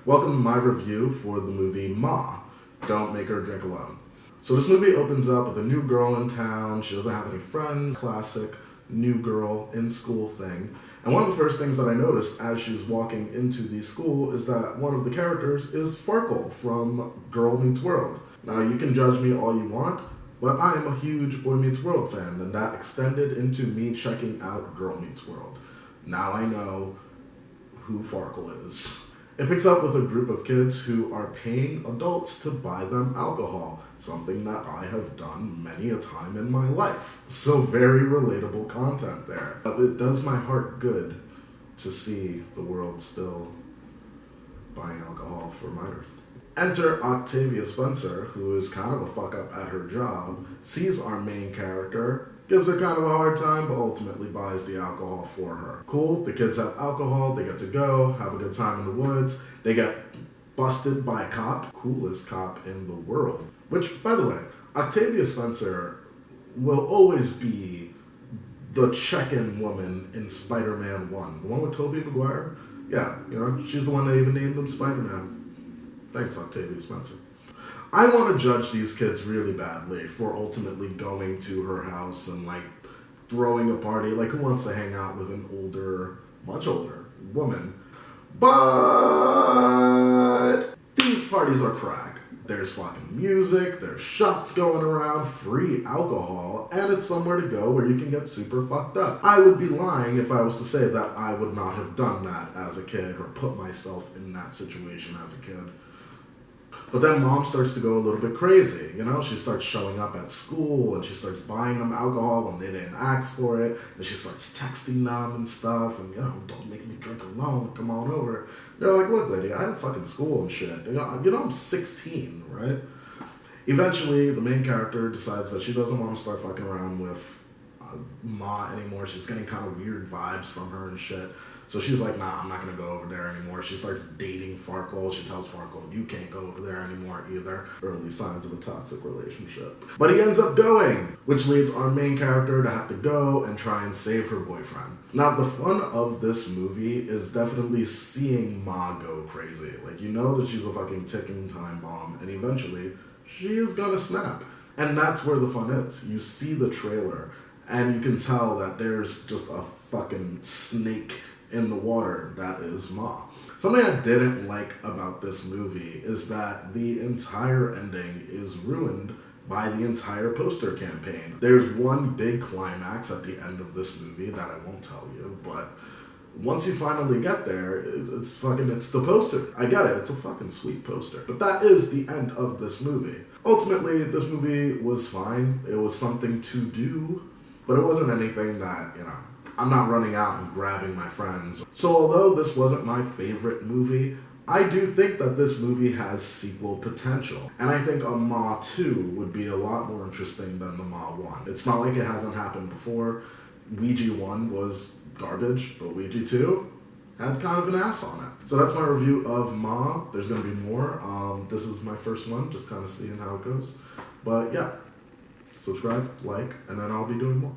Welcome to my review for the movie Ma, Don't Make Her Drink Alone. So this movie opens up with a new girl in town. She doesn't have any friends. Classic new girl in school thing. And one of the first things that I noticed as she's walking into the school is that one of the characters is Farkle from Girl Meets World. Now you can judge me all you want, but I am a huge Boy Meets World fan, and that extended into me checking out Girl Meets World. Now I know who Farkle is. It picks up with a group of kids who are paying adults to buy them alcohol, something that I have done many a time in my life. So very relatable content there. But it does my heart good to see the world still buying alcohol for minors. Enter Octavia Spencer, who is kind of a fuck up at her job, sees our main character, gives her kind of a hard time, but ultimately buys the alcohol for her. Cool, the kids have alcohol, they get to go, have a good time in the woods, they get busted by a cop, coolest cop in the world. Which, by the way, Octavia Spencer will always be the check-in woman in Spider-Man 1. The one with Tobey Maguire? Yeah, you know, she's the one that even named him Spider-Man. Thanks, Octavia Spencer. I want to judge these kids really badly for ultimately going to her house and, like, throwing a party. Like, who wants to hang out with an older, much older woman? But these parties are crack. There's fucking music, there's shots going around, free alcohol, and it's somewhere to go where you can get super fucked up. I would be lying if I was to say that I would not have done that as a kid or put myself in that situation as a kid. But then mom starts to go a little bit crazy, you know? She starts showing up at school and she starts buying them alcohol when they didn't ask for it. And she starts texting them and stuff and, you know, don't make me drink alone, come on over. They're like, look, lady, I have fucking school and shit. You know, I'm 16, right? Eventually, the main character decides that she doesn't want to start fucking around with Ma anymore. She's getting kind of weird vibes from her and shit. So she's like, nah, I'm not going to go over there anymore. She starts dating Farkle. She tells Farkle, you can't go over there anymore either. Early signs of a toxic relationship. But he ends up going, which leads our main character to have to go and try and save her boyfriend. Now, the fun of this movie is definitely seeing Ma go crazy. Like, you know that she's a fucking ticking time bomb, and eventually she is going to snap. And that's where the fun is. You see the trailer, and you can tell that there's just a fucking snake in the water that is Ma. Something I didn't like about this movie is that the entire ending is ruined by the entire poster campaign. There's one big climax at the end of this movie that I won't tell you, but once you finally get there, it's the poster. I get it, it's a fucking sweet poster. But that is the end of this movie. Ultimately, this movie was fine. It was something to do, but it wasn't anything that, you know, I'm not running out and grabbing my friends. So although this wasn't my favorite movie, I do think that this movie has sequel potential. And I think a Ma 2 would be a lot more interesting than the Ma 1. It's not like it hasn't happened before. Ouija 1 was garbage, but Ouija 2 had kind of an ass on it. So that's my review of Ma. There's going to be more. This is my first one, just kind of seeing how it goes. But yeah, subscribe, like, and then I'll be doing more.